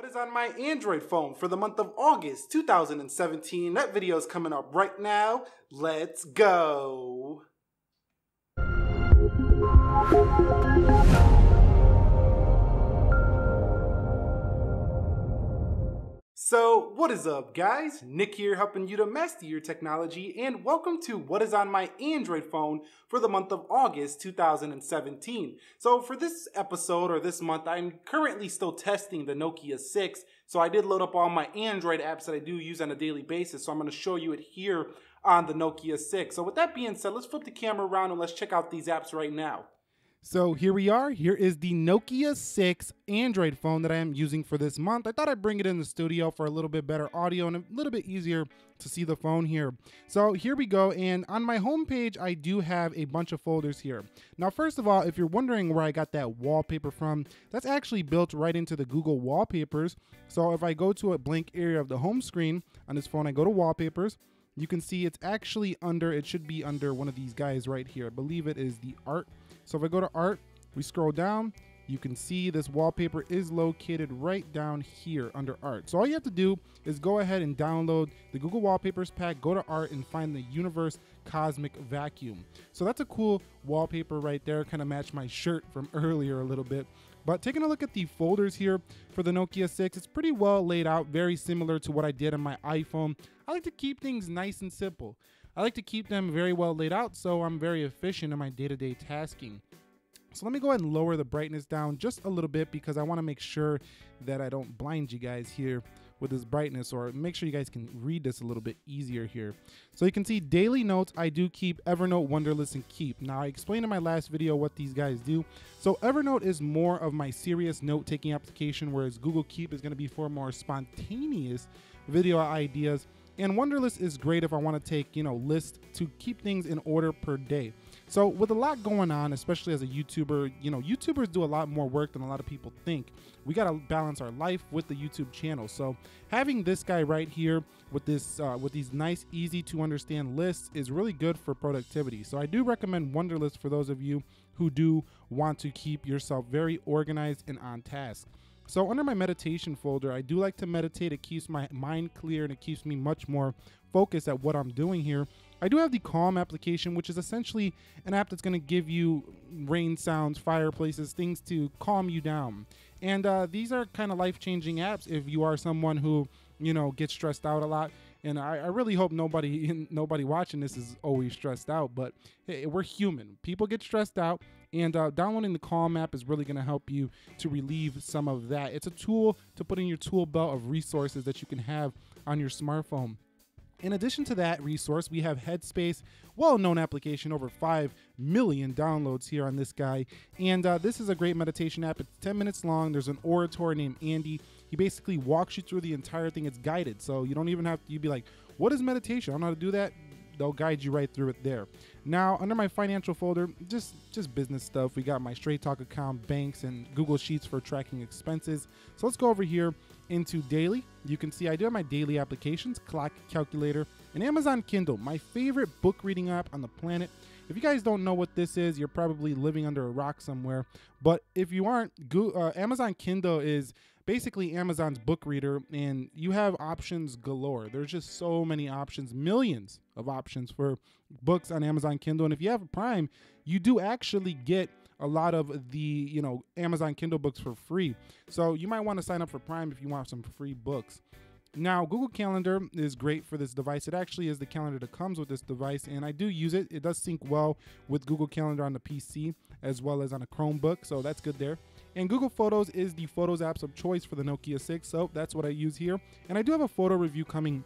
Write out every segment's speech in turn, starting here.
What is on my Android phone for the month of August 2017? That video is coming up right now. Let's go. So, what is up, guys? Nick here, helping you to master your technology, and welcome to what is on my Android phone for the month of August 2017. So, for this episode or this month, I'm currently still testing the Nokia 6. So, I did load up all my Android apps that I do use on a daily basis. So, I'm going to show you it here on the Nokia 6. So, with that being said, let's flip the camera around and let's check out these apps right now. So here we are. Here is the Nokia 6 Android phone that I am using for this month. I thought I'd bring it in the studio for a little bit better audio and a little bit easier to see the phone here. So here we go. And on my home page, I do have a bunch of folders here. Now, first of all, if you're wondering where I got that wallpaper from, that's actually built right into the Google wallpapers. So if I go to a blank area of the home screen on this phone, I go to wallpapers. You can see it's actually under, it should be under one of these guys right here. I believe it is the art. So if I go to art, we scroll down, you can see this wallpaper is located right down here under art. So all you have to do is go ahead and download the Google Wallpapers pack, go to art and find the Universe Cosmic Vacuum. So that's a cool wallpaper right there, kind of match my shirt from earlier a little bit. But taking a look at the folders here for the Nokia 6, it's pretty well laid out, very similar to what I did on my iPhone. I like to keep things nice and simple. I like to keep them very well laid out, so I'm very efficient in my day-to-day tasking. So let me go ahead and lower the brightness down just a little bit because I want to make sure that I don't blind you guys here with this brightness, or make sure you guys can read this a little bit easier here. So you can see daily notes, I do keep Evernote, Wunderlist, and Keep. Now I explained in my last video what these guys do. So Evernote is more of my serious note-taking application, whereas Google Keep is going to be for more spontaneous video ideas. And Wunderlist is great if I want to take, lists to keep things in order per day. So with a lot going on, especially as a YouTuber, YouTubers do a lot more work than a lot of people think. We got to balance our life with the YouTube channel. So having this guy right here with this, with these nice, easy to understand lists is really good for productivity. So I do recommend Wunderlist for those of you who do want to keep yourself very organized and on task. So under my meditation folder, I do like to meditate. It keeps my mind clear and it keeps me much more focused at what I'm doing here. I do have the Calm application, which is essentially an app that's going to give you rain sounds, fireplaces, things to calm you down. And these are kind of life-changing apps if you are someone who, gets stressed out a lot. And I really hope nobody watching this is always stressed out, but hey, we're human. People get stressed out, and downloading the Calm app is really going to help you to relieve some of that. It's a tool to put in your tool belt of resources that you can have on your smartphone. In addition to that resource, we have Headspace, well-known application, over 5 million downloads here on this guy. And this is a great meditation app. It's 10 minutes long. There's an orator named Andy. He basically walks you through the entire thing. It's guided, so you don't even have to, you'd be like, what is meditation? I don't know how to do that. They'll guide you right through it there. Now, under my financial folder, just business stuff. We got my Straight Talk account, banks, and Google Sheets for tracking expenses. So let's go over here into daily. You can see I do have my daily applications, clock, calculator, and Amazon Kindle, my favorite book reading app on the planet. If you guys don't know what this is, you're probably living under a rock somewhere. But if you aren't, Amazon Kindle is basically Amazon's book reader, and you have options galore. There's just so many options, millions of options for books on Amazon Kindle. And if you have a Prime, you do actually get a lot of the, Amazon Kindle books for free. So you might want to sign up for Prime if you want some free books. Now, Google Calendar is great for this device. It actually is the calendar that comes with this device, and I do use it. It does sync well with Google Calendar on the PC as well as on a Chromebook, so that's good there. And Google Photos is the Photos apps of choice for the Nokia 6, so that's what I use here. And I do have a photo review coming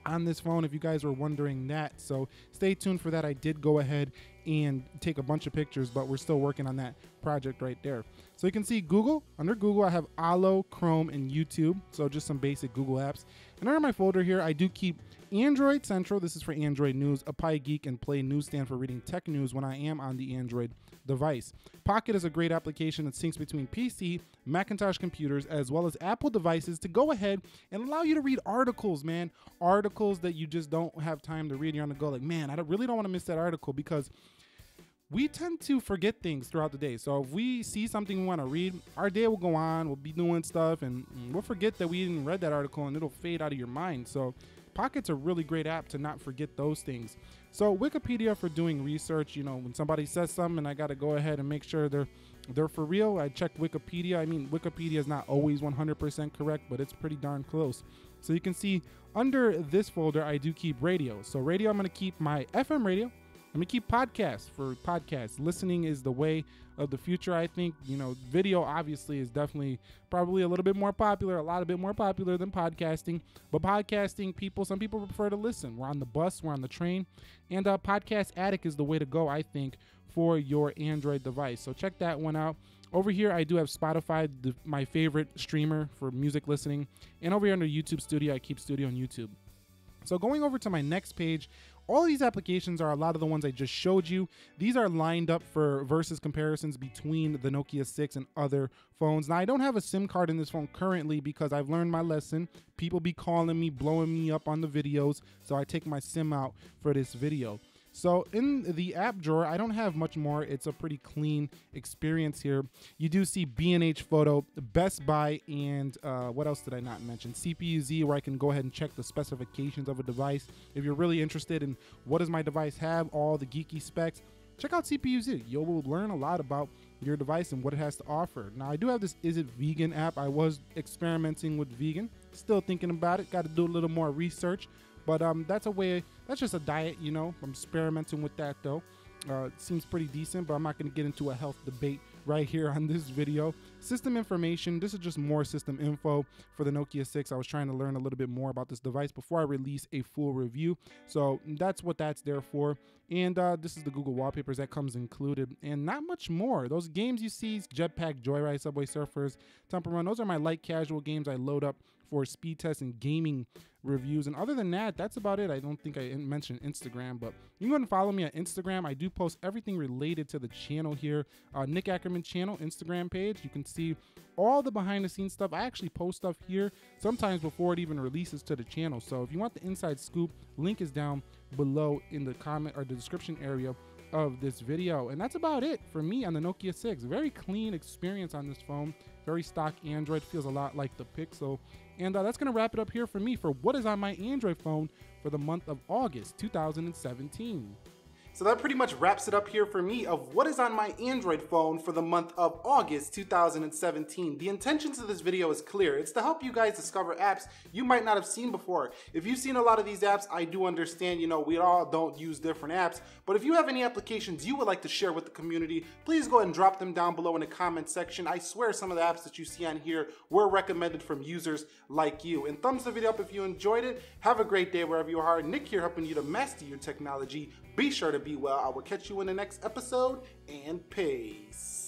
on this phone if you guys were wondering that, so stay tuned for that. I did go ahead and take a bunch of pictures, but we're still working on that project right there. So you can see Google. Under Google, I have Allo, Chrome, and YouTube, so just some basic Google apps. And under my folder here, I do keep Android Central. This is for Android news, Apply Geek, and Play Newsstand for reading tech news when I am on the Android device. Pocket is a great application that syncs between PC, Macintosh computers, as well as Apple devices to go ahead and allow you to read articles, man. Articles that you just don't have time to read. You're on the go like, man, I really don't want to miss that article, because we tend to forget things throughout the day. So if we see something we want to read, our day will go on, we'll be doing stuff, and we'll forget that we didn't read that article, and it'll fade out of your mind. So Pocket's a really great app to not forget those things. So Wikipedia for doing research, you know, when somebody says something and I got to go ahead and make sure they're for real, I check Wikipedia. I mean, Wikipedia is not always 100% correct, but it's pretty darn close. So you can see under this folder, I do keep radio. So radio, I'm going to keep my FM radio. I'm going to keep podcasts for podcasts. Listening is the way of the future, I think. You know, video obviously is definitely probably a little bit more popular, a lot bit more popular than podcasting. But podcasting, some people prefer to listen. We're on the bus, we're on the train. And Podcast Addict is the way to go, I think, for your Android device. So check that one out. Over here, I do have Spotify, my favorite streamer for music listening. And over here under YouTube Studio, I keep Studio on YouTube. So going over to my next page, all these applications are a lot of the ones I just showed you. These are lined up for versus comparisons between the Nokia 6 and other phones. Now, I don't have a SIM card in this phone currently because I've learned my lesson. People be calling me, blowing me up on the videos, so I take my SIM out for this video. So in the app drawer, I don't have much more. It's a pretty clean experience here. You do see B&H Photo, Best Buy, and what else did I not mention? CPU-Z, where I can go ahead and check the specifications of a device. If you're really interested in what does my device have, all the geeky specs, check out CPU-Z. You will learn a lot about your device and what it has to offer. Now, I do have this Is It Vegan app. I was experimenting with vegan. Still thinking about it. Got to do a little more research. But that's just a diet, you know. I'm experimenting with that, though. It seems pretty decent, but I'm not going to get into a health debate right here on this video. System information. This is just more system info for the Nokia 6. I was trying to learn a little bit more about this device before I release a full review. So that's what that's there for. And this is the Google wallpapers that comes included, and not much more. Those games you see, Jetpack, Joyride, Subway Surfers, Temple Run, those are my light casual games I load up for speed tests and gaming reviews. And other than that, that's about it. I don't think I mentioned Instagram, but you can go and follow me on Instagram. I do post everything related to the channel here. Nick Ackerman channel, Instagram page. You can see all the behind the scenes stuff. I actually post stuff here sometimes before it even releases to the channel. So if you want the inside scoop, link is down below in the comment or the description area of this video. And that's about it for me on the Nokia 6. Very clean experience on this phone. Very stock Android, feels a lot like the Pixel. And that's going to wrap it up here for me for what is on my Android phone for the month of August 2017. So that pretty much wraps it up here for me of what is on my Android phone for the month of August 2017. The intentions of this video is clear. It's to help you guys discover apps you might not have seen before. If you've seen a lot of these apps, I do understand, you know, we all don't use different apps, but if you have any applications you would like to share with the community, please go ahead and drop them down below in the comment section. I swear some of the apps that you see on here were recommended from users like you. And thumbs the video up if you enjoyed it. Have a great day wherever you are. Nick here helping you to master your technology. Be sure to be well. I will catch you in the next episode, and peace.